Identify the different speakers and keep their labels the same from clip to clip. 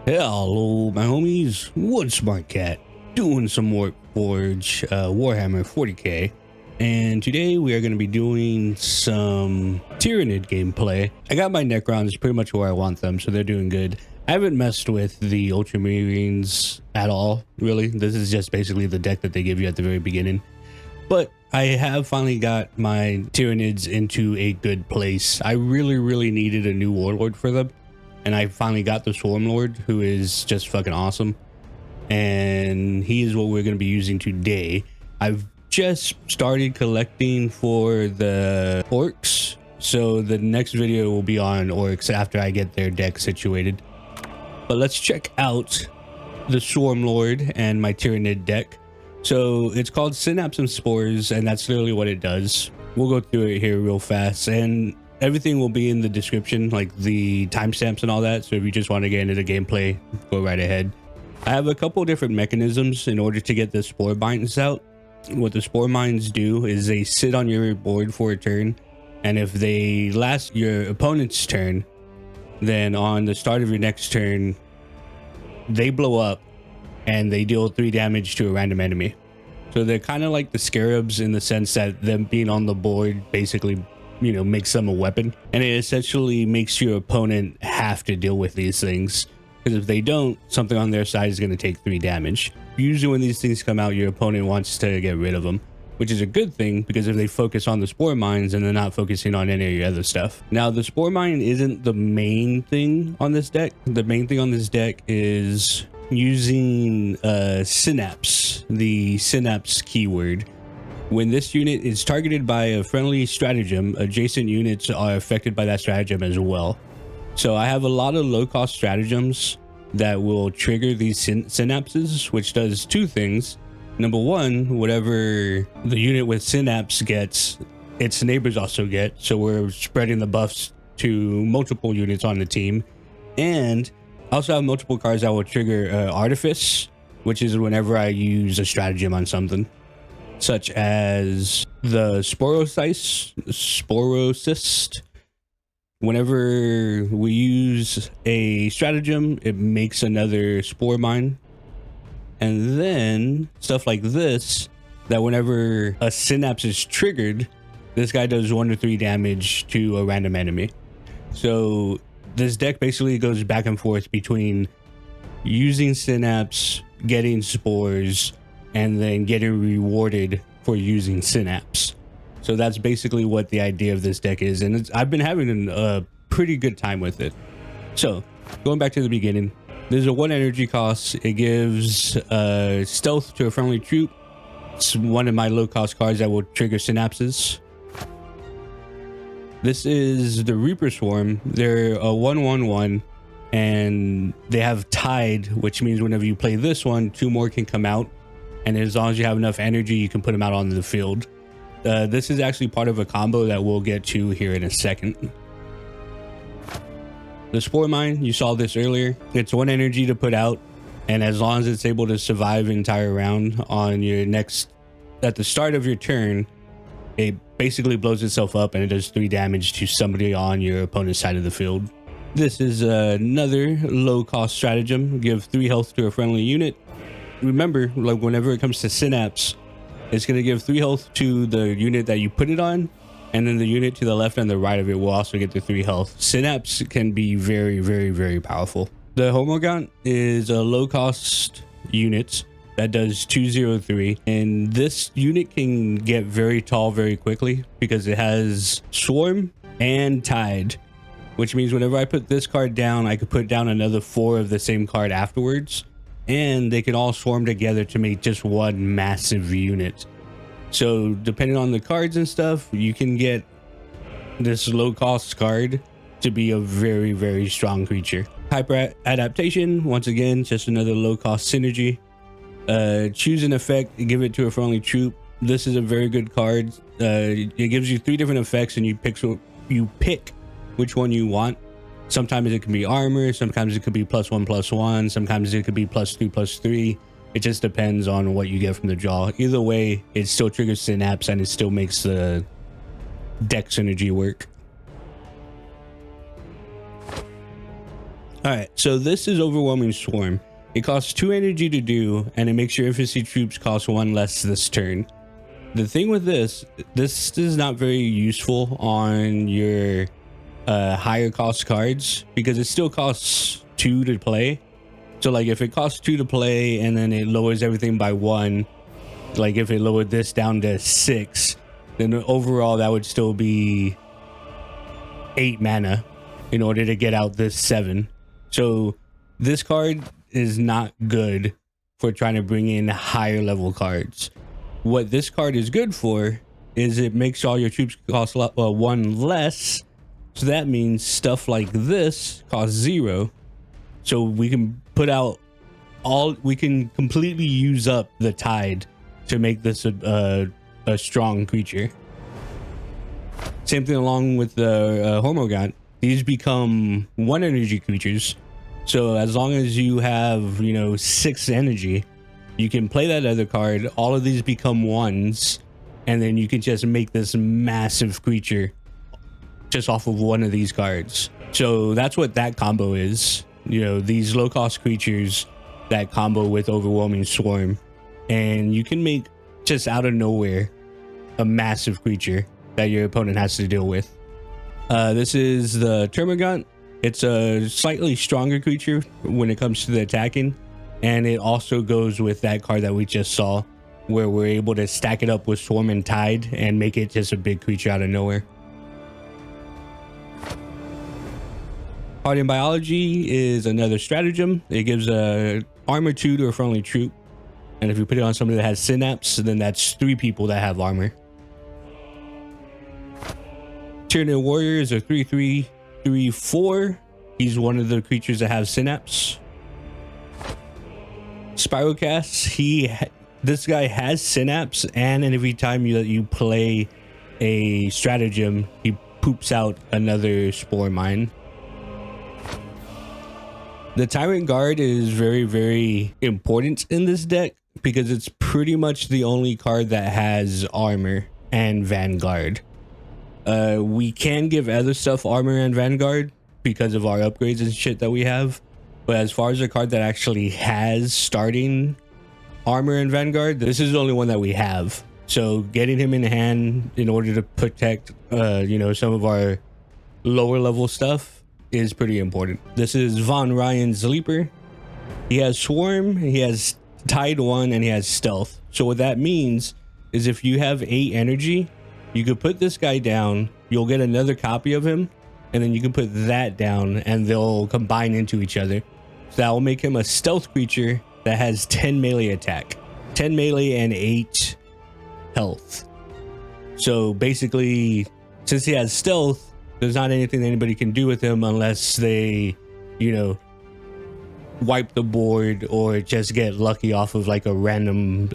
Speaker 1: Hello, my homies. What's my cat? Doing some WARPFORGE Warhammer 40k, and today we are going to be doing some Tyranid gameplay. I got my Necrons pretty much where I want them, so they're doing good. I haven't messed with the Ultramarines at all, really. This is just basically the deck that they give you at the very beginning. But I have finally got my Tyranids into a good place. I really needed a new warlord for them. And I finally got the Swarmlord, who is just fucking awesome. And he is what we're going to be using today. I've just started collecting for the orcs. So the next video will be on orcs after I get their deck situated. But let's check out the Swarmlord and my Tyranid deck. So it's called Synapse and Spores, and that's literally what it does. We'll go through it here real fast. And everything will be in the description, like the timestamps and all that. So if you just want to get into the gameplay, go right ahead. I have a couple different mechanisms in order to get the spore mines out. What the spore mines do is they sit on your board for a turn, and if they last your opponent's turn, then on the start of your next turn, they blow up and they deal 3 damage to a random enemy. So they're kind of like the scarabs in the sense that them being on the board basically, you know, makes them a weapon, and it essentially makes your opponent have to deal with these things, because if they don't, something on their side is going to take 3 damage. Usually when these things come out, your opponent wants to get rid of them, which is a good thing, because if they focus on the spore mines and they're not focusing on any of your other stuff. Now, the spore mine isn't the main thing on this deck. The main thing on this deck is using Synapse, the Synapse keyword. When this unit is targeted by a friendly stratagem, adjacent units are affected by that stratagem as well. So I have a lot of low-cost stratagems that will trigger these synapses, which does 2 things. Number 1, whatever the unit with synapse gets, its neighbors also get. So we're spreading the buffs to multiple units on the team. And I also have multiple cards that will trigger Artifice, which is whenever I use a stratagem on something, such as the Sporocyst. Whenever we use a stratagem, it makes another spore mine. And then stuff like this, that whenever a synapse is triggered, this guy does 1 to 3 damage to a random enemy. So this deck basically goes back and forth between using synapse, getting spores, and then getting rewarded for using synapse. So that's basically what the idea of this deck is, and I've been having a pretty good time with it. So going back to the beginning, there's a 1 energy cost. It gives stealth to a friendly troop. It's one of my low cost cards that will trigger synapses. This is the Reaper Swarm. They're a 1/1/1, and they have Tide, which means whenever you play this one, 2 more can come out, and as long as you have enough energy, you can put them out onto the field. This is actually part of a combo that we'll get to here in a second. The Spore Mine, you saw this earlier. It's 1 energy to put out, and as long as it's able to survive an entire round on your next, at the start of your turn, it basically blows itself up and it does 3 damage to somebody on your opponent's side of the field. This is another low cost stratagem. Give 3 health to a friendly unit. Remember, like whenever it comes to Synapse, it's going to give 3 health to the unit that you put it on, and then the unit to the left and the right of it will also get the 3 health. Synapse can be very powerful. The Homogaunt is a low cost unit that does 2/0/3, and this unit can get very tall very quickly because it has Swarm and Tide, which means whenever I put this card down, I could put down another 4 of the same card afterwards, and they can all swarm together to make just 1 massive unit. So depending on the cards and stuff, you can get this low cost card to be a very strong creature. Hyper Adaptation, once again, just another low cost synergy. Choose an effect, give it to a friendly troop. This is a very good card. It gives you 3 different effects, and you pick which one you want. Sometimes it can be armor, sometimes it could be +1/+1, sometimes it could be +3/+3. It just depends on what you get from the draw. Either way, it still triggers Synapse and it still makes the deck synergy work. All right, so this is Overwhelming Swarm. It costs 2 energy to do, and it makes your infantry troops cost 1 less this turn. The thing with this is not very useful on your higher cost cards because it still costs 2 to play. So like if it costs 2 to play and then it lowers everything by 1, like if it lowered this down to 6, then overall that would still be 8 mana in order to get out this 7. So this card is not good for trying to bring in higher level cards. What this card is good for is it makes all your troops cost 1 less. So that means stuff like this costs 0. So we can put out we can completely use up the tide to make this a strong creature. Same thing along with the Hormogaunt. These become 1 energy creatures. So as long as you have, 6 energy, you can play that other card. All of these become 1s, and then you can just make this massive creature just off of 1 of these cards. So that's what that combo is. These low cost creatures that combo with Overwhelming Swarm, and you can make just out of nowhere a massive creature that your opponent has to deal with. This is the Termagant. It's a slightly stronger creature when it comes to the attacking, and it also goes with that card that we just saw, where we're able to stack it up with Swarm and Tide and make it just a big creature out of nowhere. Party and Biology is another stratagem. It gives a armor 2 to a friendly troop, and if you put it on somebody that has Synapse, then that's 3 people that have armor. Tyranid Warrior is a 3/3/3/4. He's one of the creatures that have Synapse. Spirocast, this guy has Synapse, and every time you play a stratagem, he poops out another Spore Mine. The Tyrant Guard is very, very important in this deck because it's pretty much the only card that has armor and Vanguard. We can give other stuff armor and Vanguard because of our upgrades and shit that we have, but as far as a card that actually has starting armor and Vanguard, this is the only one that we have. So getting him in hand in order to protect some of our lower level stuff is pretty important. This is Von Ryan's Leaper. He has Swarm, he has Tide 1, and he has Stealth. So what that means is if you have 8 energy, you could put this guy down, you'll get another copy of him, and then you can put that down and they'll combine into each other. So that will make him a stealth creature that has 10 melee attack, 10 melee and 8 health. So basically, since he has stealth, there's not anything anybody can do with him unless they, wipe the board or just get lucky off of like a random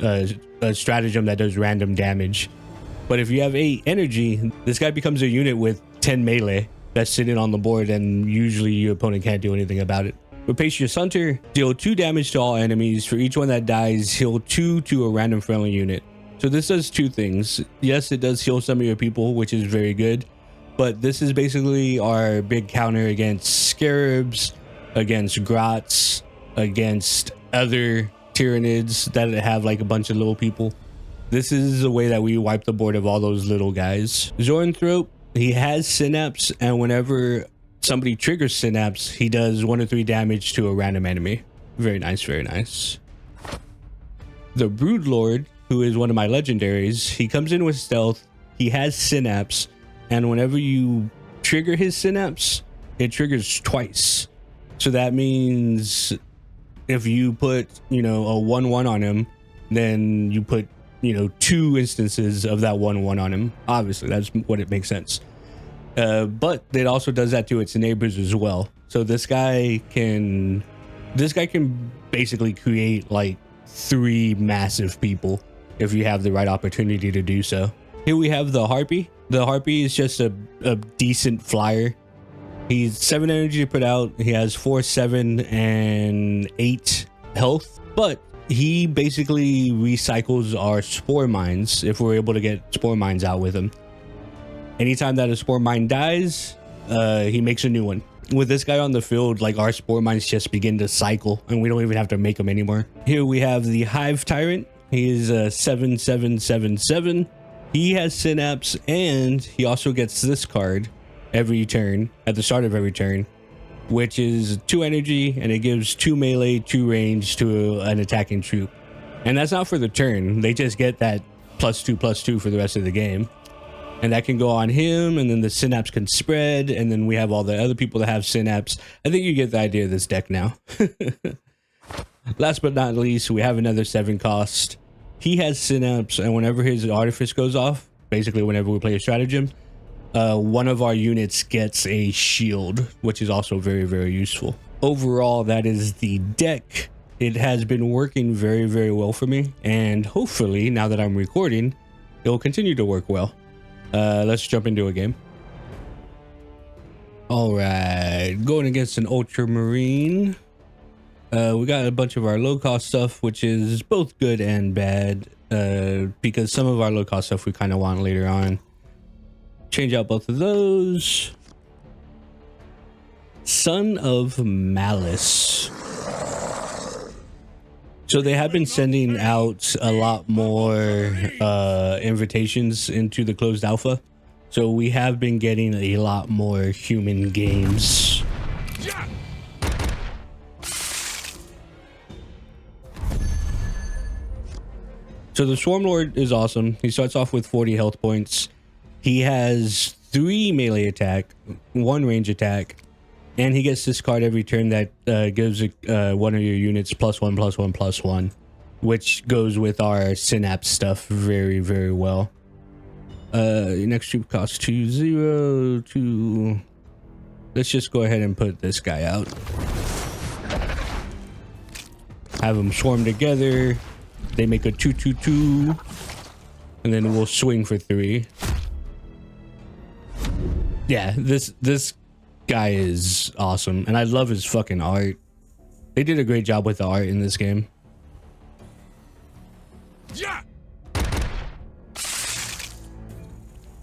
Speaker 1: a stratagem that does random damage. But if you have 8 energy, this guy becomes a unit with 10 melee that's sitting on the board, and usually your opponent can't do anything about it. Rapacious Hunter, deal 2 damage to all enemies. For each one that dies, heal 2 to a random friendly unit. So this does 2 things. Yes, it does heal some of your people, which is very good, but this is basically our big counter against Scarabs, against Grots, against other Tyranids that have like a bunch of little people. This is the way that we wipe the board of all those little guys. Zoranthrope, he has Synapse, and whenever somebody triggers Synapse, he does 1 or 3 damage to a random enemy. Very nice, very nice. The Broodlord, who is one of my legendaries, he comes in with Stealth, he has Synapse, and whenever you trigger his Synapse, it triggers twice. So that means if you put, a 1/1 on him, then you put 2 instances of that 1/1 on him. Obviously, that's what it makes sense. But it also does that to its neighbors as well. So this guy can basically create like 3 massive people if you have the right opportunity to do so. Here we have the Harpy. The Harpy is just a decent flyer. He's 7 energy to put out. He has 4, 7, and 8 health, but he basically recycles our Spore Mines if we're able to get Spore Mines out with him. Anytime that a Spore Mine dies, he makes a new one. with this guy on the field, like our spore mines just begin to cycle and we don't even have to make them anymore. Here we have the Hive Tyrant. He is a 7/7/7/7. He has Synapse, and he also gets this card every turn, at the start of every turn, which is 2 energy, and it gives 2 melee, 2 range to an attacking troop. And that's not for the turn. They just get that +2/+2 for the rest of the game. And that can go on him, and then the Synapse can spread, and then we have all the other people that have Synapse. I think you get the idea of this deck now. Last but not least, we have another 7 cost. He has Synapse, and whenever his Artifice goes off, basically whenever we play a stratagem, one of our units gets a shield, which is also very, very useful. Overall, that is the deck. It has been working very, very well for me, and hopefully, now that I'm recording, it will continue to work well. Let's jump into a game. All right, going against an Ultramarine. We got a bunch of our low-cost stuff, which is both good and bad, because some of our low-cost stuff we kind of want later on. Change out both of those. Son of Malice. So they have been sending out a lot more invitations into the closed alpha. So we have been getting a lot more human games. So the Swarmlord is awesome. He starts off with 40 health points. He has 3 melee attack, 1 range attack, and he gets this card every turn that gives one of your units +1/+1/+1, which goes with our Synapse stuff very, very well. Your next troop costs 2/0, 2. Let's just go ahead and put this guy out. Have them swarm together. They make a 2/2/2, and then we'll swing for 3. Yeah, this guy is awesome, and I love his fucking art. They did a great job with the art in this game. Yeah.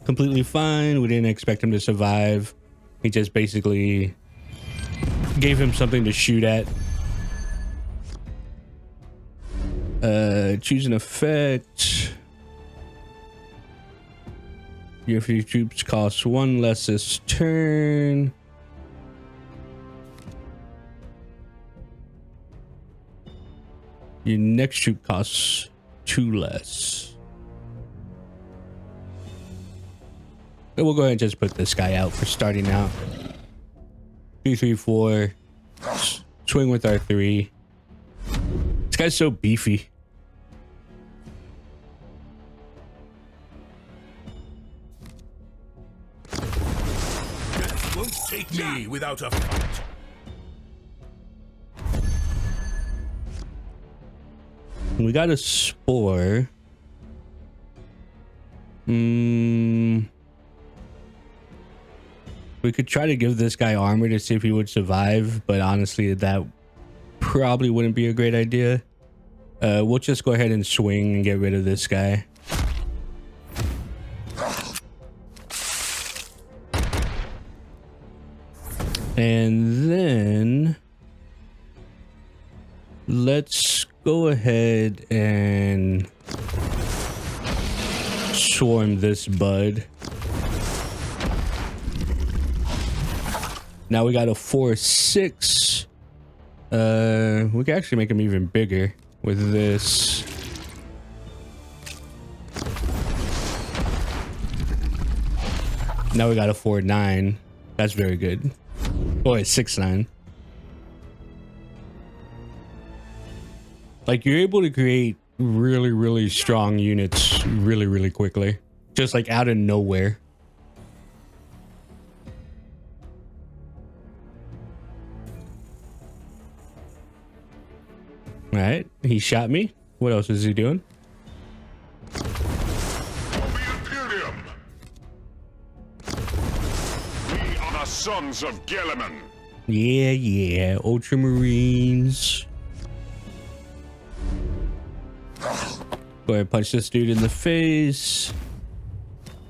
Speaker 1: Completely fine. We didn't expect him to survive. He just basically gave him something to shoot at. Choose an effect. Your few troops cost 1 less this turn. Your next troop costs 2 less. And we'll go ahead and just put this guy out for starting out. 2, 3, 4. Swing with our 3. This guy's so beefy.
Speaker 2: Death won't take me without a fight.
Speaker 1: We got a spore. We could try to give this guy armor to see if he would survive, but honestly, that probably wouldn't be a great idea. We'll just go ahead and swing and get rid of this guy. And then let's go ahead and swarm this bud. Now we got a 4/6. We can actually make him even bigger with this. Now we got a 4/9. That's very good. Oh, it's 6/9. Like, you're able to create really, really strong units really, really quickly. Just like out of nowhere. All right, he shot me. What else is he doing?
Speaker 2: We are the sons of Gilliman.
Speaker 1: Yeah, Ultramarines. Go ahead, punch this dude in the face.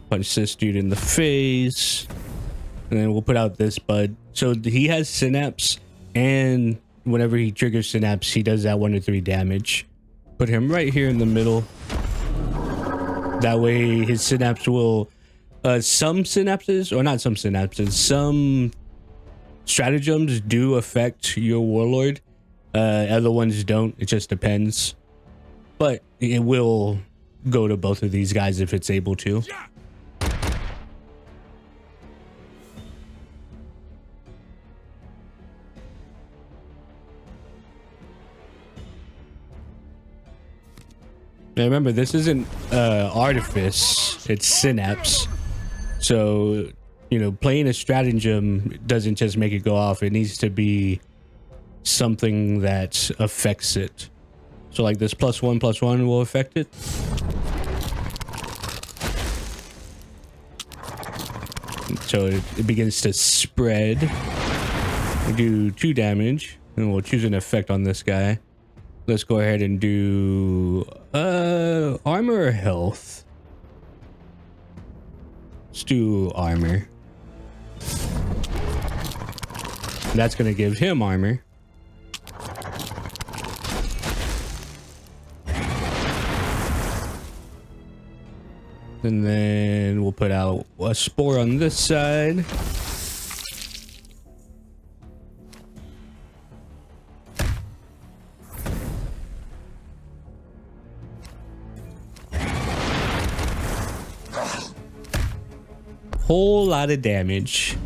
Speaker 1: Punch this dude in the face. And then we'll put out this bud So he has synapse, and whenever he triggers synapse, he does that 1 to 3 damage. Put him right here in the middle. That way his synapse will some synapses, or not some synapses, some stratagems do affect your warlord. Other ones don't. It just depends. But it will go to both of these guys if it's able to. Now remember, this isn't artifice, it's synapse. So, you know, playing a stratagem doesn't just make it go off. It needs to be something that affects it. So like this +1/+1 will affect it. So it begins to spread. We do 2 damage, and we'll choose an effect on this guy. Let's go ahead and do armor or health. Let's do armor. That's gonna give him armor. And then we'll put out a spore on this side. Whole lot of damage.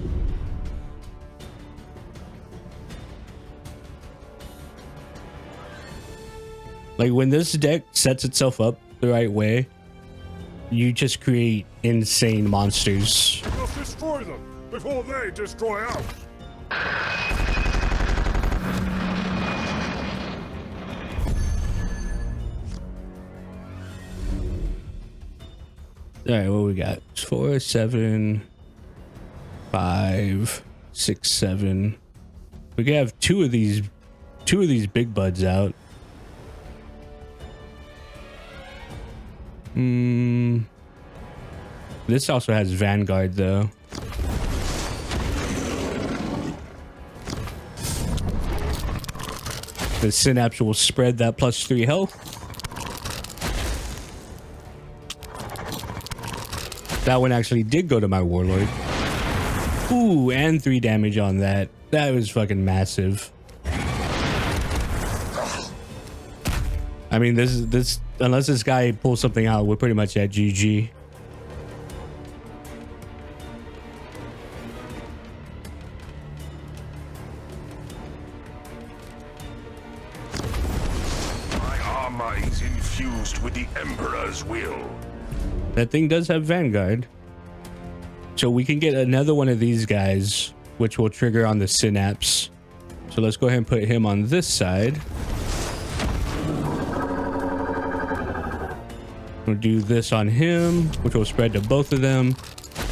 Speaker 1: Like when this deck sets itself up the right way, you just create insane monsters.
Speaker 2: Let's destroy them before they destroy us.
Speaker 1: All right, what we got? 4, 7, 5, 6, 7. We can have two of these big buds out. This also has Vanguard though. The synapse will spread that +3 health. That one actually did go to my warlord. Ooh, and 3 damage on that. That was fucking massive. I mean, this unless this guy pulls something out, we're pretty much at GG.
Speaker 2: My armor is infused with the Emperor's will.
Speaker 1: That thing does have Vanguard. So we can get another one of these guys, which will trigger on the synapse. So let's go ahead and put him on this side. We'll do this on him, which will spread to both of them,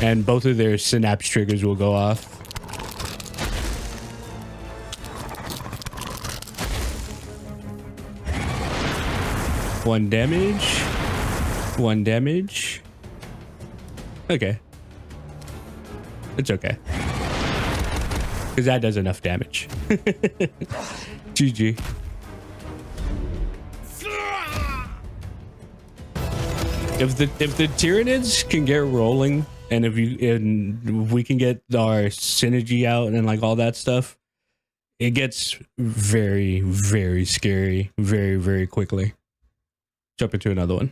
Speaker 1: and both of their synapse triggers will go off. One damage. Okay. It's okay. Because that does enough damage. GG. If the Tyranids can get rolling, and if we can get our synergy out and like all that stuff, it gets very, very scary very, very quickly. Jump into another one.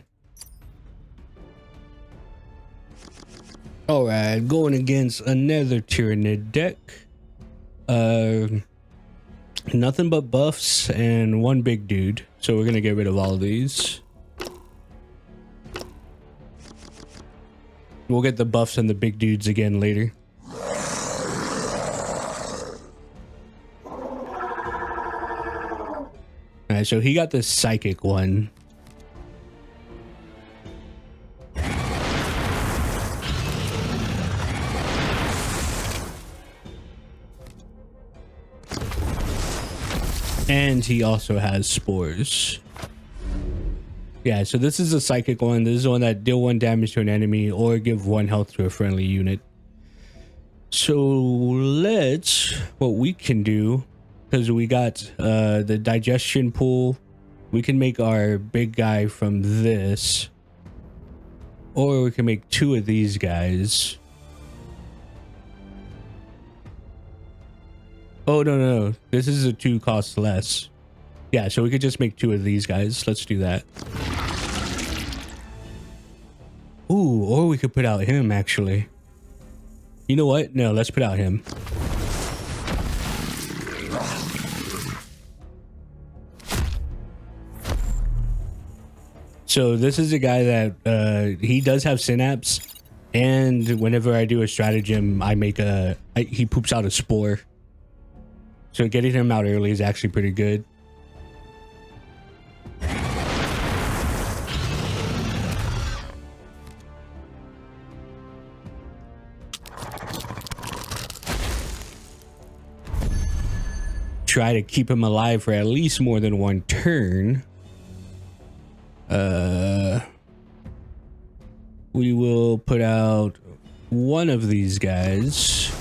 Speaker 1: All right, going against another Tyranid deck. Nothing but buffs and one big dude. So we're gonna get rid of all of these. We'll get the buffs and the big dudes again later. All right, so he got the psychic one. And he also has spores. Yeah, so this is a psychic one. This is the one that deal 1 damage to an enemy or give 1 health to a friendly unit. So what we can do, because we got the digestion pool, we can make our big guy from this, or we can make 2 of these guys. Oh, no. This is a 2 cost less. Yeah, so we could just make 2 of these guys. Let's do that. Ooh, or we could put out him, actually. You know what? No, let's put out him. So this is a guy that he does have synapse, and whenever I do a stratagem, he poops out a spore. So getting him out early is actually pretty good. Try to keep him alive for at least more than 1 turn. We will put out 1 of these guys,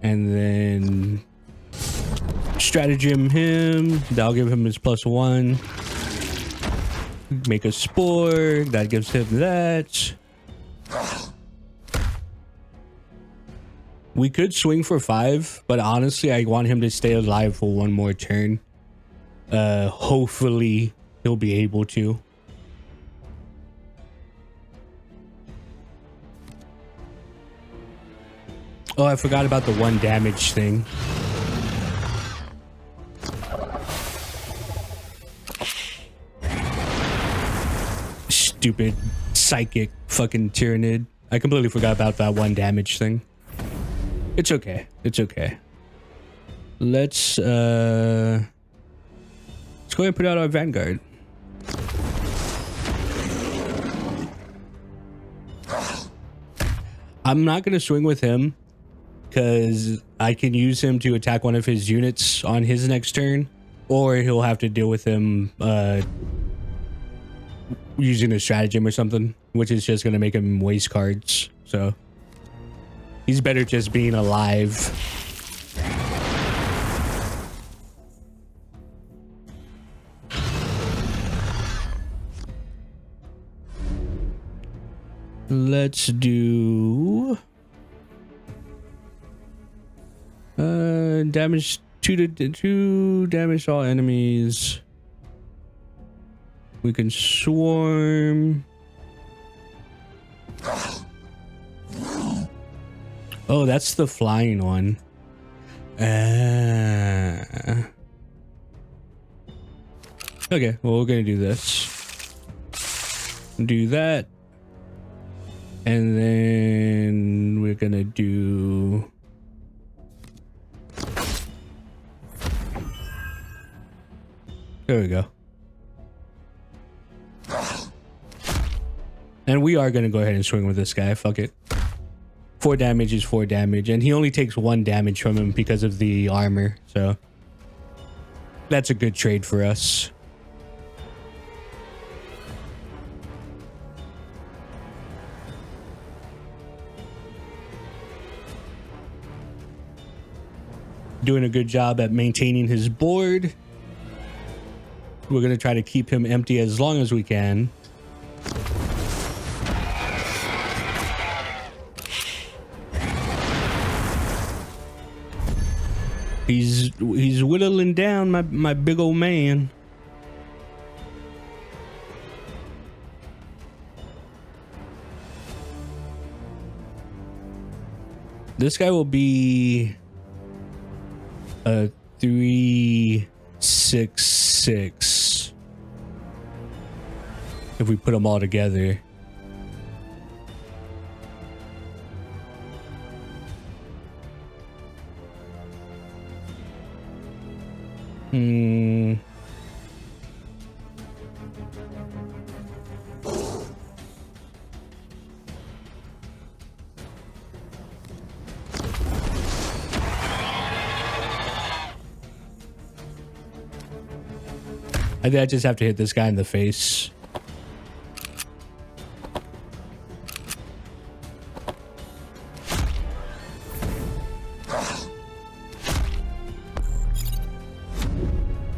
Speaker 1: and then stratagem him. That'll give him his +1. Make a spore. That gives him that. We could swing for 5, but honestly, I want him to stay alive for 1 more turn. Hopefully he'll be able to. Oh, I forgot about the 1 damage thing. Stupid psychic fucking Tyranid. I completely forgot about that 1 damage thing. It's okay. It's okay. Let's go ahead and put out our Vanguard. I'm not going to swing with him because I can use him to attack 1 of his units on his next turn, or he'll have to deal with him using a stratagem or something, which is just going to make him waste cards. So he's better just being alive. Let's do damage 2 damage to all enemies. We can swarm. Oh, that's the flying one. Okay, well, we're gonna do this. Do that. And then we're gonna do... There we go. And we are gonna go ahead and swing with this guy. Fuck it. 4 damage is 4 damage, and he only takes 1 damage from him because of the armor, so that's a good trade for us. Doing a good job at maintaining his board. We're going to try to keep him empty as long as we can. He's whittling down my big old man. This guy will be a 3/6/6 if we put them all together. I think I just have to hit this guy in the face.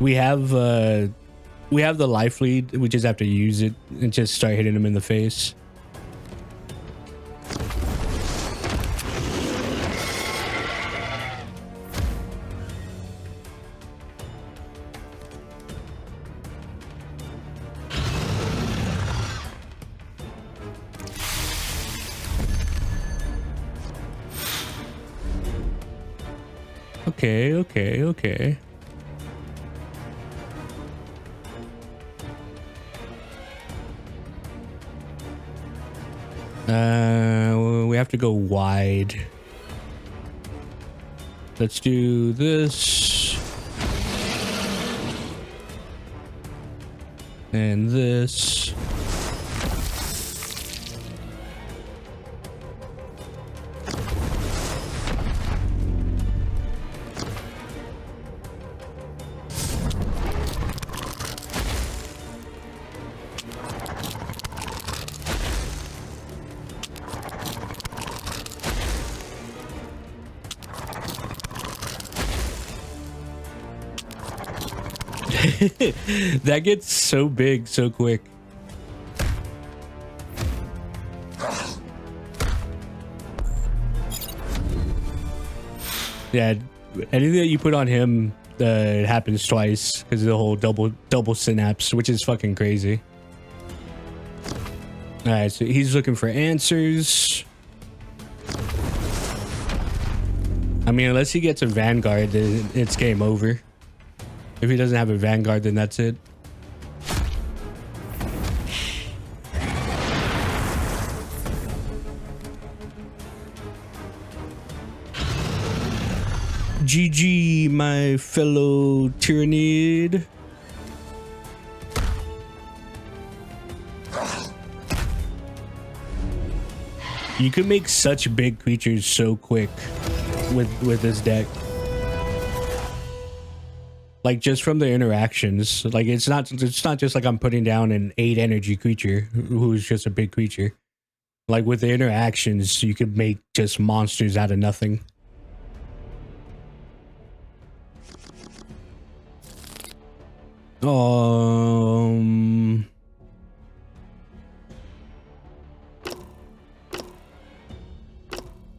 Speaker 1: We have the life lead. We just have to use it and just start hitting him in the face. Okay. We have to go wide. Let's do this. And this. That gets so big so quick. Yeah, anything that you put on him, it happens twice because of the whole double synapse, which is fucking crazy. All right, so he's looking for answers. I mean, unless he gets a Vanguard, then it's game over. If he doesn't have a Vanguard, then that's it. GG, my fellow Tyranid. You can make such big creatures so quick with this deck. Like, just from the interactions, like it's not just like I'm putting down an 8 energy creature who's just a big creature. Like, with the interactions, you could make just monsters out of nothing.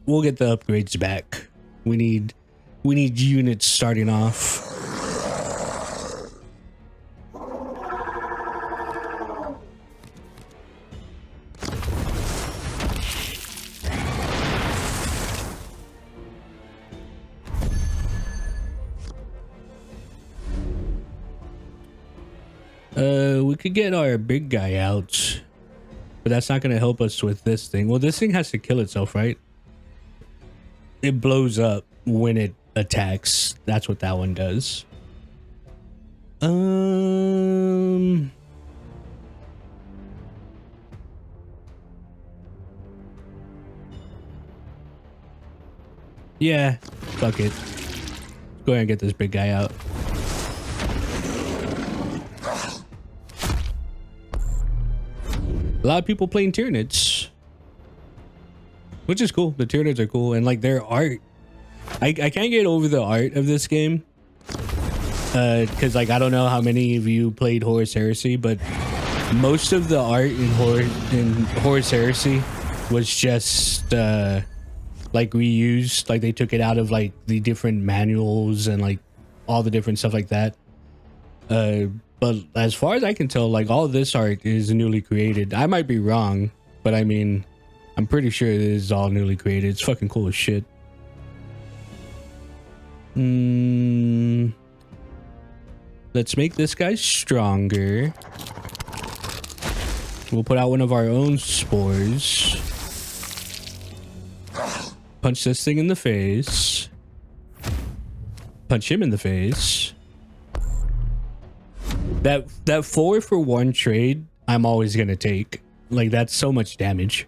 Speaker 1: We'll get the upgrades back. We need units starting off. We could get our big guy out, but that's not going to help us with this thing. Well, this thing has to kill itself, right? It blows up when it attacks. That's what that one does. Yeah, fuck it. Go ahead and get this big guy out. A lot of people playing Tyranids, which is cool. The Tyranids are cool, and like their art, I can't get over the art of this game. Because like I don't know how many of you played Horus Heresy, but most of the art in Horus Heresy was just like reused. Like they took it out of like the different manuals and like all the different stuff like that. But as far as I can tell, like all of this art is newly created. I might be wrong, but I mean, I'm pretty sure it is all newly created. It's fucking cool as shit. Let's make this guy stronger. We'll put out one of our own spores. Punch this thing in the face. Punch him in the face. That 4-for-1 trade, I'm always gonna take. Like, that's so much damage.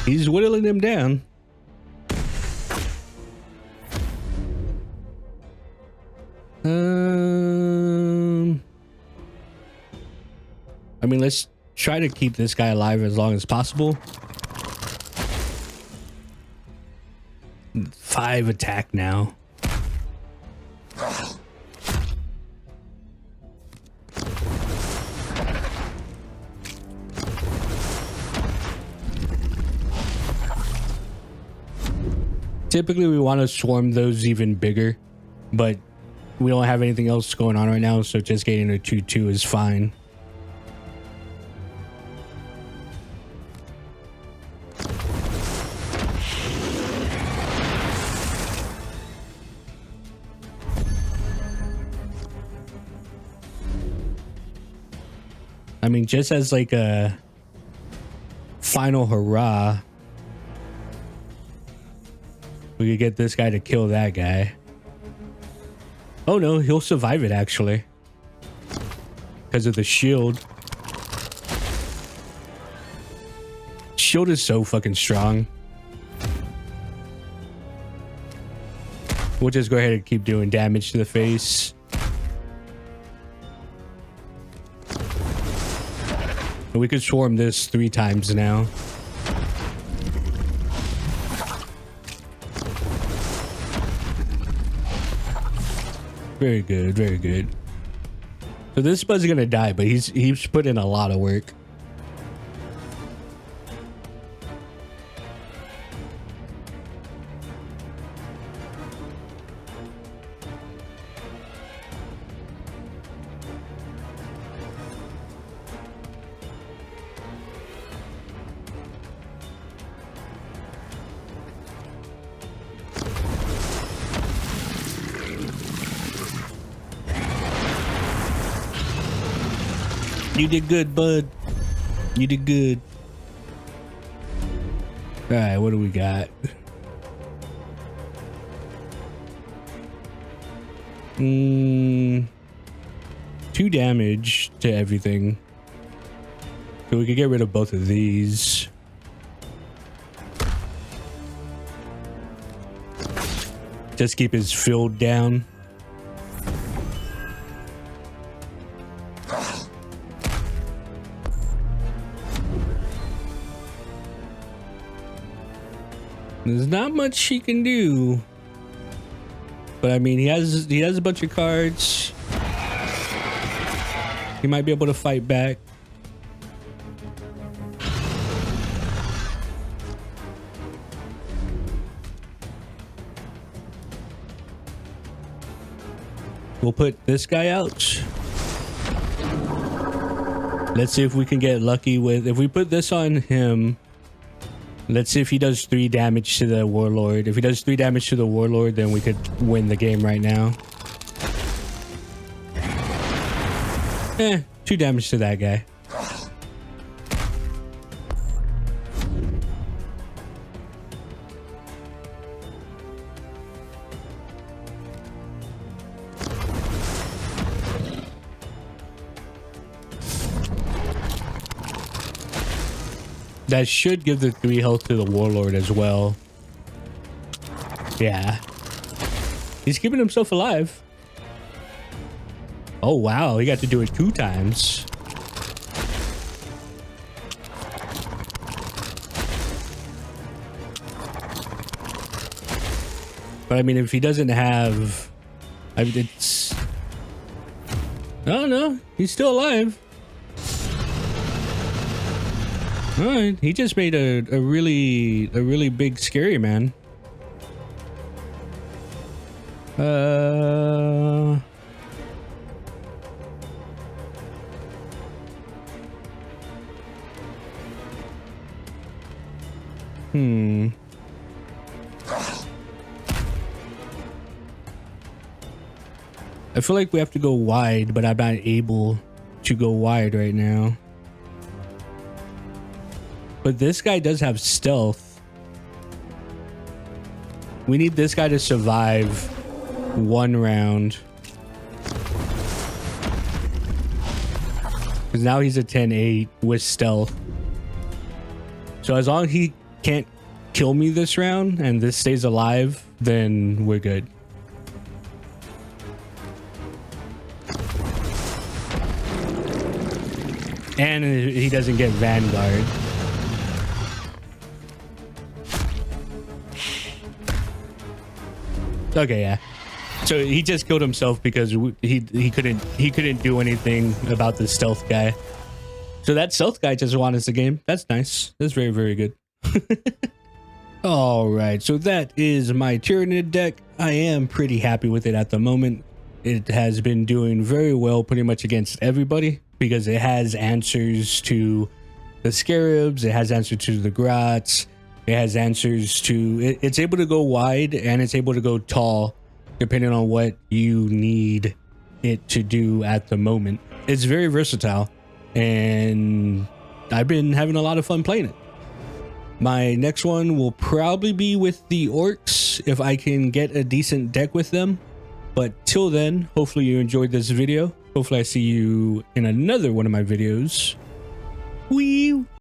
Speaker 1: He's whittling him down. mean, let's try to keep this guy alive as long as possible. 5 attack now. Typically, we want to swarm those even bigger, but we don't have anything else going on right now, so just getting a 2-2 is fine. I mean, just as like a final hurrah, we could get this guy to kill that guy. Oh no, he'll survive it actually. Because of the shield. Shield is so fucking strong. We'll just go ahead and keep doing damage to the face. And we could swarm this 3 times now. Very good, very good. So this Spud's gonna die, but he's put in a lot of work. You did good, bud. You did good. All right, what do we got? 2 damage to everything. So we could get rid of both of these. Just keep his field down. There's not much he can do, but I mean, he has a bunch of cards. He might be able to fight back. We'll put this guy out. Let's see if we can get lucky with, if we put this on him. Let's see if he does 3 damage to the warlord. If he does 3 damage to the warlord, then we could win the game right now. 2 damage to that guy. That should give the 3 health to the warlord as well. Yeah. He's keeping himself alive. Oh, wow. He got to do it 2 times. But I mean, if he doesn't have... I mean, it's... Oh, no. He's still alive. All right, he just made a really big scary man. I feel like we have to go wide, but I'm not able to go wide right now. But this guy does have stealth. We need this guy to survive 1 round. Because now he's a 10-8 with stealth. So as long as he can't kill me this round and this stays alive, then we're good. And he doesn't get Vanguard. Okay, yeah. So he just killed himself because he couldn't do anything about the stealth guy. So that stealth guy just won us the game. That's nice. That's very, very good. All right, so that is my Tyranid deck. I am pretty happy with it at the moment. It has been doing very well pretty much against everybody because it has answers to the Scarabs, it has answers to the Grots, it has answers to... It's able to go wide and it's able to go tall depending on what you need it to do at the moment. It's very versatile and I've been having a lot of fun playing it. My next one will probably be with the Orcs if I can get a decent deck with them. But till then, hopefully you enjoyed this video. Hopefully I see you in another one of my videos. Wee!